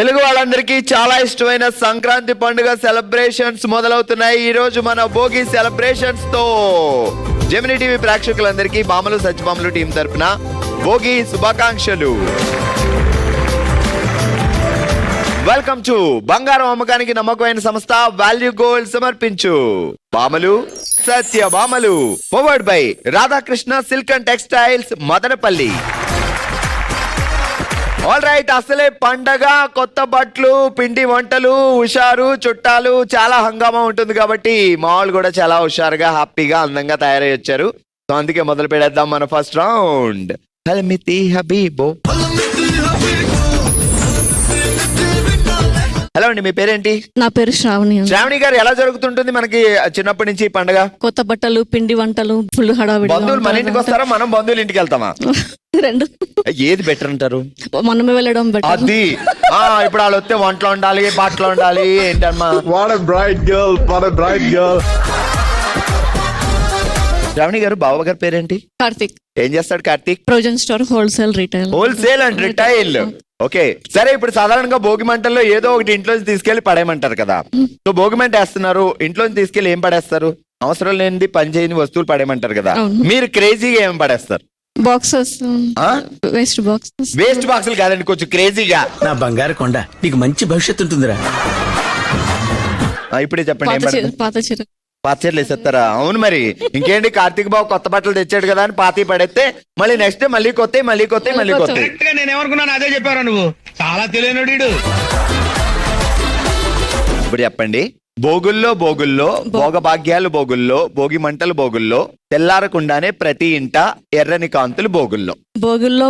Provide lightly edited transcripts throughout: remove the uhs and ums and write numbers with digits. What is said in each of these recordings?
తెలుగు వాళ్ళందరికీ చాలా ఇష్టమైన సంక్రాంతి పండుగ సెలబ్రేషన్స్ మొదలవుతున్నాయి. ఈ రోజు మన భోగి సెలబ్రేషన్స్ తో జెమిని టీవీ ప్రేక్షకులందరికీ బామలు సత్యభామలు టీం తరపున భోగి శుభాకాంక్షలు. వెల్కమ్ టు బంగారం అమ్మకానికి నమ్మకమైన సంస్థ వాల్యూ గోల్డ్ సమర్పించు బామలు సత్యభామలు. Powered by Radhakrishna silk and textiles Madanapalle. All right, అసలే పండగ, కొత్త బట్టలు, పిండి వంటలు, హుషారు, చుట్టాలు, చాలా హంగామా ఉంటుంది కాబట్టి మా వాళ్ళు కూడా చాలా హుషారుగా, హ్యాపీగా, అందంగా తయారై వచ్చారు. సో అందుకే మొదలు పెడేద్దాం మన ఫస్ట్ రౌండ్. హల్మితి హబీబో. హలో అండి, మీ పేరేంటి? నా పేరు శ్రావణి. శ్రావణి గారు, ఎలా జరుగుతుంటుంది మనకి చిన్నప్పటి నుంచి పండగ? కొత్త బట్టలు, పిండి వంటలు, ఫుల్ హడావిడి. బంధువులు మన ఇంటికి వస్తారా, మనం బంధువులు ఇంటికి వెళ్తామా? రెండు. ఏది బెటర్ అంటారు? మనమే వెళ్ళడం బెటర్. అది ఇప్పుడు వాళ్ళు వస్తే వంటలు ఉండాలి, బాటలు ఉండాలి, ఏంటమ్మా? What a bright girl, what a bright girl. Shravani గారు, బావ గారి పేరేంటి? కార్తిక్. ఏం చేస్తాడు Karthik? Provision store, wholesale, retail. Wholesale and retail. Okay, సరే. ఇప్పుడు సాధారణంగా భోగి మంటల్లో ఏదో ఒకటి ఇంట్లోంచి తీసుకెళ్లి పడేయమంటారు కదా. సో భోగి మంట వేస్తున్నారు, ఇంట్లోంచి తీసుకెళ్లి ఏం పడేస్తారు? అవసరం లేనిది, పని చేయని వస్తువులు పడేయమంటారు కదా. మీరు క్రేజీగా ఏం పడేస్తారు? Boxes, waste boxes. వేస్ట్ బాక్సులు కాదండి, కొంచెం క్రేజీగా. నా బంగారు కొండ, నీకు మంచి భవిష్యత్తు ఉంటుందిరా. ఇప్పుడే చెప్పండి, ఏం పడతారు? పాత చీర. పాత చీరలు వేసేస్తారా? అవును మరి, ఇంకేంటి, కార్తీక్ బాబు కొత్త బట్టలు తెచ్చాడు కదా అని పాతి పడేస్తే మళ్ళీ నెక్స్ట్ డే మళ్ళీ కొత్త, మళ్ళీ కొత్త, మళ్ళీ కొత్త. నేను ఏమనుకున్నాను అదే చెప్పారా నువ్వు. చాలా తెలియనుడు. ఇప్పుడు చెప్పండి, భోగుల్లో భోగ భాగ్యాలు భోగుల్లో, భోగి మంటలు భోగుల్లో, తెల్లారకుండానే ప్రతి ఇంట ఎర్రని కాంతులు భోగుల్లో. భోగుల్లో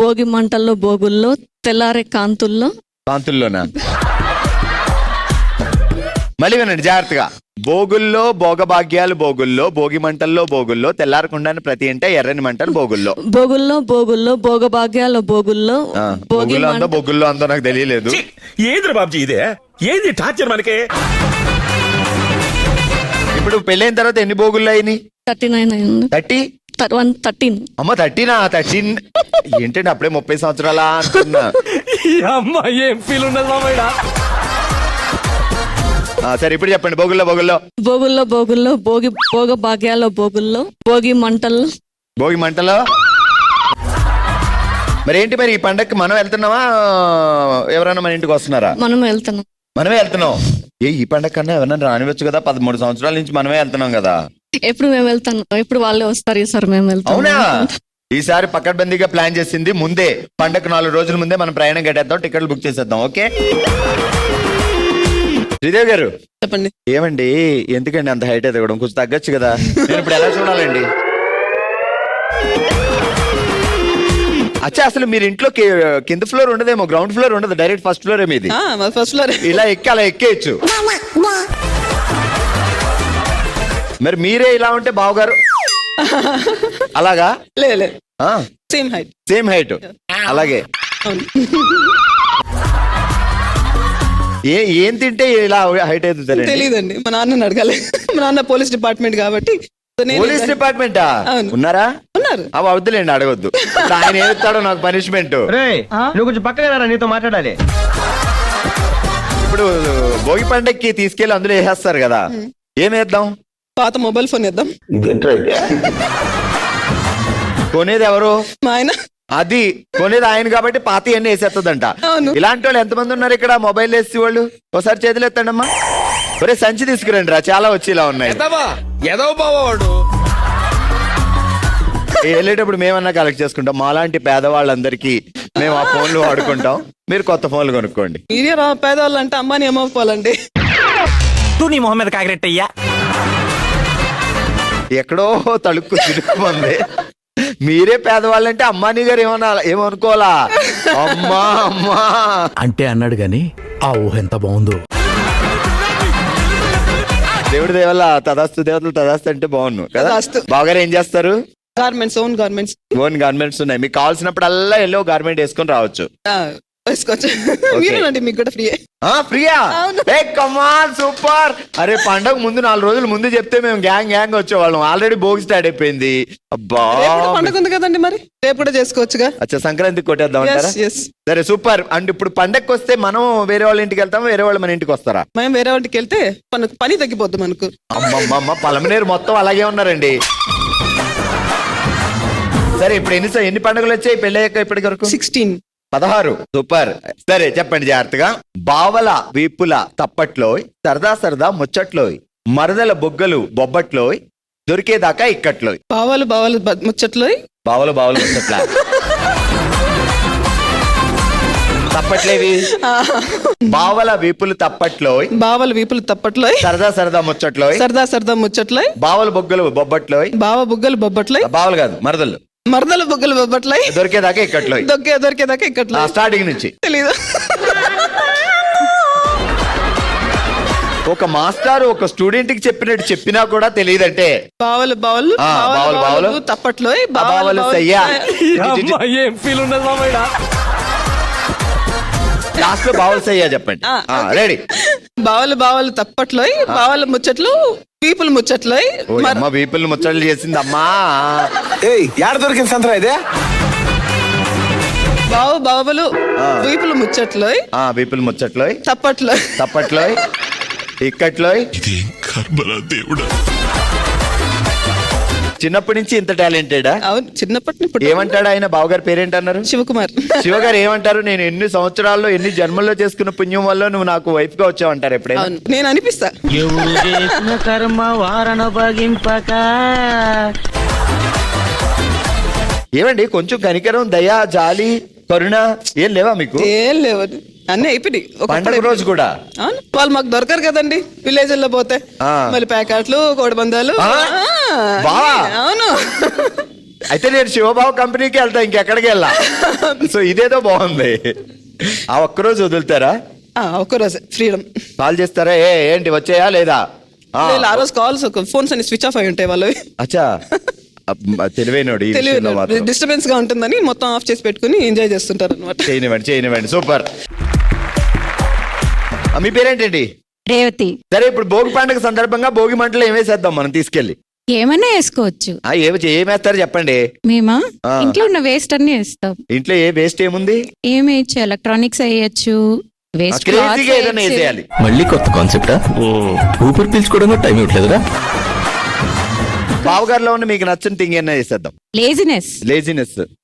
భోగి మంటల్లో, భోగుల్లో తెల్లారే కాంతుల్లోనా? మళ్ళీ వినండి జాగ్రత్తగా. భోగుల్లో భోగ భాగ్యాలు భోగుల్లో, భోగి మంటల్లో భోగుల్లో, తెల్లారకుండానే ప్రతి ఇంట ఎర్రని మంటలు భోగుల్లో. భోగుల్లో భోగ భాగ్యాలు భోగుల్లో, భోగుల్లో అందో నాకు తెలియలేదు. ఏది బాబుజీ ఇదే? ఏది టార్చర్ మనకి? ఇప్పుడు పెళ్ళైన తర్వాత ఎన్ని భోగుల్లో అయినాయి? 39 అయింది. 13. అమ్మ 13 ఏంటండి, అప్పుడే 30 సంవత్సరాలా అంటున్నా. ఏం ఫీల్ ఉన్నది మామయ్య? సరే ఇప్పుడు చెప్పండి, భోగుల్లో భోగ భాగ్యాలు భోగుల్లో, భోగి మంటల్లో. మరి ఏంటి, మరి ఈ పండగకి మనం వెళ్తున్నావా, ఎవరైనా మన ఇంటికి వస్తున్నారా? మనమే వెళ్తున్నాం. ఈ పండగ కన్నా ఎవరైనా రానివచ్చు కదా, 13 సంవత్సరాల నుంచి మనమే వెళ్తున్నాం కదా. ఎప్పుడు మేము వెళ్తాను, ఎప్పుడు వాళ్ళే వస్తారు. ఈసారి మేము వెళ్తాం. అవునా? ఈసారి పకడ్బందీగా ప్లాన్ చేసింది ముందే, పండగ 4 రోజుల ముందే మనం ప్రయాణం కట్టేద్దాం, టికెట్లు బుక్ చేసేద్దాం. ఓకే శ్రీదేవి గారు, చెప్పండి. ఏమండి, ఎందుకండి అంత హైట్ ఎదగడం? కొంచెం తగ్గచ్చు కదా. నేను ఇప్పుడు ఎలా చూడాలండి? అచ్చా, అసలు మీరు ఇంట్లో కింద ఫ్లోర్ ఉండదేమో, గ్రౌండ్ ఫ్లోర్ ఉండదు, డైరెక్ట్ ఫస్ట్ ఫ్లోర్ మీది. First floor. ఇలా అలా ఎక్కేయచ్చు. మరి మీరే ఇలా ఉంటే బావగారు అలాగా? లేదు, సేమ్ హైట్. అలాగే ఏం తింటే ఇలా హైట్ అవుతుంది తెలియదండి. మా నాన్న అడగాలి. మా నాన్న పోలీస్ డిపార్ట్మెంట్ కాబట్టి. పోలీస్ డిపార్ట్మెంటా ఉన్నారా? ఉన్నారు. అవి వద్దులేండి, అడగొద్దు. ఆయన ఏస్తాడో నాకు పనిష్మెంట్. నువ్వు కొంచెం పక్కన నీతో మాట్లాడాలి. ఇప్పుడు భోగి పండక్కి తీసుకెళ్లి అందులో వేసేస్తారు కదా, ఏం వేద్దాం? పాత మొబైల్ ఫోన్ వేద్దాం. కొనేది ఎవరు? మా ఆయన. అది కొనేది ఆయన కాబట్టి పాత అన్ని వేసేస్తుందంట. ఇలాంటి వాళ్ళు ఎంతమంది ఉన్నారు ఇక్కడ, మొబైల్ వేసి వాళ్ళు? ఒకసారి చేతులు ఎత్తండమ్మా. ఒరే సంచి తీసుకురండి రా, చాలా వచ్చి ఇలా ఉన్నాయి. వెళ్ళేటప్పుడు మేమన్నా కలెక్ట్ చేసుకుంటాం. మాలాంటి పేదవాళ్ళందరికీ మేము ఆ ఫోన్లు వాడుకుంటాం, మీరు కొత్త ఫోన్లు కొనుక్కోండి. మీరే పేదవాళ్ళు అంటే అమ్మాని ఏమవుకోవాలండి. నీ మొహం మీద కాకిరెట్టయ్యా. ఎక్కడో తలుక్కు తిరుగుతుంది. మీరే పేదవాళ్ళంటే అమ్మాని గారు ఏమనుకోవాలా? అమ్మా అంటే అన్నాడు గాని ఆ ఊహ ఎంత బాగుందో. దేవుడి దేవల్ల తదాస్తు, దేవతలు తదాస్తు అంటే బాగున్నాను కదా. బావగారు ఏం చేస్తారు? ఓన్ గార్మెంట్స్ ఉన్నాయి. మీకు కావాల్సినప్పుడల్లా ఎల్లో గార్మెంట్ వేసుకొని రావచ్చు. వేసుకోవచ్చు మీరేనండి మీకు కూడా ఫ్రీ ఫ్రీయా ఏ కమాన్ సూపర్. అరే పండగ ముందు 4 రోజులు ముందు చెప్తే మేము గ్యాంగ్ వచ్చేవాళ్ళం. ఆల్రెడీ భోగి స్టార్ట్ అయిపోయింది. అబ్బా పండుగ ఉంది కదండి మరి రేపు కూడా చేసుకోవచ్చుగా. అచ్చా సంక్రాంతికి కొట్టేద్దాం అంటారా? Yes, yes. సరే సూపర్. అండ్ ఇప్పుడు పండగకి వస్తే మనం వేరే వాళ్ళ ఇంటికి వెళ్తాం, వేరే వాళ్ళు మన ఇంటికి వస్తారా? మేము వేరే వాటికి వెళ్తే మనకు పని తగ్గిపోద్ది మనకు. అమ్మమ్మమ్మ పలమనేరు మొత్తం అలాగే ఉన్నారండి. సరే ఇప్పుడు ఎన్ని పండుగలు వచ్చాయి పెళ్ళయ్యాక ఇప్పటి వరకు? 16. 16. సూపర్. సరే చెప్పండి జాగ్రత్తగా. బావల వీపుల తప్పట్లోయ్, సరదా ముచ్చట్లోయ్, మరదల బొగ్గలు బొబ్బట్లోయ్, దొరికేదాకా ఇక్కట్లోయ్. బావాలు ముచ్చట్లో బావలు ముచ్చట్లా తప్పట్లేవి. బావల వీపులు తప్పట్లోయ్, బావల వీపులు తప్పట్లో సరదా ముచ్చట్లోయ్, సరదా ముచ్చట్లో బావల బొగ్గలు బొబ్బట్లోయ్, బావ బుగ్గలు బొబ్బట్లో బావలు కాదు మరదలు, మరదల బుగ్గలు బొబ్బట్లో దొరికేదాకా ఇక్కట్లోయ్. దొరికేదాకా ఇక్కట్లో స్టార్టింగ్ నుంచి తెలీదు. ఒక మాస్టర్ ఒక స్టూడెంట్ కి చెప్పినట్టు చెప్పినా కూడా తెలియదంటే బావలు తప్పట్లో బావలు సయ్యా. ఏం ఫీల్ ఉన్నది మామయ్య? లాస్ట్ లో బావలు సయ్యా చెప్పండి. రెడీ. బావలు తప్పట్లో బావల ముచ్చట్లు వీపులు ముచ్చట్లో అమ్మ వీపుల్ ముచ్చట్లు చేసింది అమ్మా. యాడ దొరికింది సంతరా ఇదే? బావలు వీపులు ముచ్చట్లో వీపుల్ ముచ్చట్లోయ్, తప్పట్లో ఇక్కట్లోయ్. చిన్నప్పటి నుంచి ఇంత టాలెంటెడా? అవును చిన్నప్పటి నుంచి. ఏమంటాడు ఆయన? బావగారి పేరేంటన్నారు? శివకుమార్. శివగారు ఏమంటారు? నేను ఎన్ని సంవత్సరాల్లో ఎన్ని జన్మల్లో చేసుకున్న పుణ్యం వల్ల నువ్వు నాకు వైఫ్ గా వచ్చావంటారు ఎప్పుడైనా? అవును నేను అనిపిస్తా. ఎవరు చేసిన కర్మ వారణ భగింపక. ఏమండి కొంచెం కనికరం, దయ, జాలి, కరుణ ఏం లేవా మీకు? ఏం లేవు అన్నీ అయిపోయినాయి. పండగ రోజు కూడా అవును వాళ్ళు మాకు దొరకరు కదండి విలేజ్ లో పోతే. మళ్ళీ ప్యాకెట్లు కోడిబందాలు. బావా అవును అయితే నేను శివబాబు కంపెనీకి వెళ్తా, ఇంకెక్కడికి వెళ్ళా. సో ఇదేదో బాగుంది. ఆ ఒక్కరోజు వదులుతారా? ఒక్కరోజు ఫ్రీడమ్. కాల్ చేస్తారా? ఏంటి వచ్చాయా లేదా? ఆ రోజు కాల్స్ ఫోన్స్ అన్ని స్విచ్ ఆఫ్ అయి ఉంటాయి వాళ్ళవి. అచ్చా తెలివైనోడు. డిస్టర్బెన్స్ గా ఉంటుందని మొత్తం ఆఫ్ చేసి పెట్టుకుని ఎంజాయ్ చేస్తుంటారు అనమాట. చేయనివ్వండి. సూపర్. మీ పేరేంటండి? రేవతి. సరే ఇప్పుడు భోగి పండుగ సందర్భంగా భోగి మంటలు ఏమేసేద్దాం మనం తీసుకెళ్ళి? ఏమన్నా వేసుకోవచ్చు. ఏమేస్తారు చెప్పండి. మేమా ఇంట్లో ఉన్న వేస్ట్ అన్ని వేస్తాం. ఇంట్లో ఏ వేస్ట్ ఏముంది? ఏమేయచ్చు, ఎలక్ట్రానిక్స్ వేయచ్చు, వేస్ట్ క్రేజీగా ఏదైనా వేసేయాలి. మళ్ళీ కొత్త కాన్సెప్టా? ఊపిరి పీల్చుకోవడానికి టైం ఇవ్వట్లేదురా? బావగారిలో ఉన్న మీకు నచ్చని థింగ్ ఏమైనా చేసేద్దాం. లేజినెస్.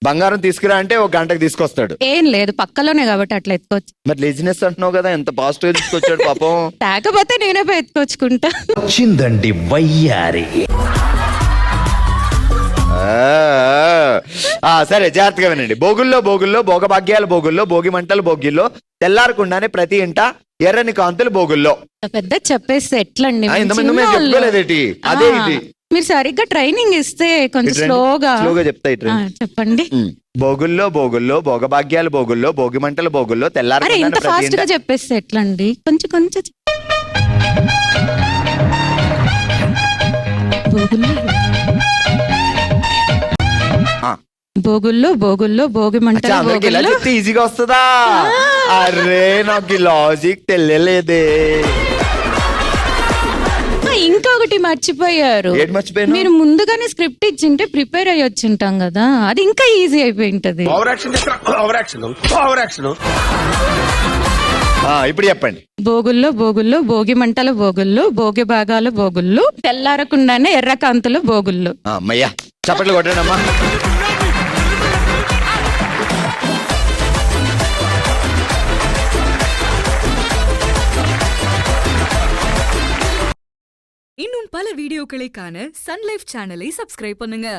బంగారం తీసుకురా అంటే 1 గంటకు తీసుకొస్తాడు. ఏం లేదు పక్కలోనే కాబట్టి అట్లా ఎత్తుకోవచ్చు. మరి లేజినెస్ అంటున్నావు కదా, ఎంత పాజిటివ్ తీసుకొచ్చాడు పాపం. తాకపోతే నేనే పోయి ఎత్తుకొచ్చుకుంటా. వచ్చిందండి వయ్యారి. సరే జాగ్రత్తగా వినండి. భోగుల్లో భోగభాగ్యాల భోగుల్లో భోగి మంటలు భోగిల్లో తెల్లారకుండానే ప్రతి ఇంట ఎర్రని కాంతులు భోగుల్లో. పెద్ద చెప్పేస్తే ఎట్లండి? చెప్పుకోలేదేటి? అదే ఇది. మీరు సరిగ్గా ట్రైనింగ్ ఇస్తే కొంచెం స్లోగా చెప్తా. చెప్పండి. భోగుల్లో భోగభాగ్యాల భోగుల్లో భోగి మంటల భోగుల్లో అరే ఇంత ఫాస్ట్ గా చెప్పేస్తే ఎట్లండి? కొంచెం భోగుల్లో భోగి మంటలు ఈజీగా వస్తుందా? అరే నాకు లాజిక్ తెలియలేదే. ఇంకొకటి మర్చిపోయారు. మీరు ముందుగానే స్క్రిప్ట్ ఇచ్చింటే ప్రిపేర్ అయ్యి వచ్చింటాం కదా, అది ఇంకా ఈజీ అయిపోయి ఉంటది. ఇప్పుడు చెప్పండి. భోగుల్లో భోగి మంటల భోగుల్లో భోగి భాగాల భోగుల్లో తెల్లారకుండానే ఎర్రకాంతులు భోగుల్లో. అమ్మయ్యా చప్పట్లు కొట్టండి అమ్మా. இன்னும் பல வீடியோக்களை காண சன் லைஃப் சேனலை சப்ஸ்கிரைப் பண்ணுங்க.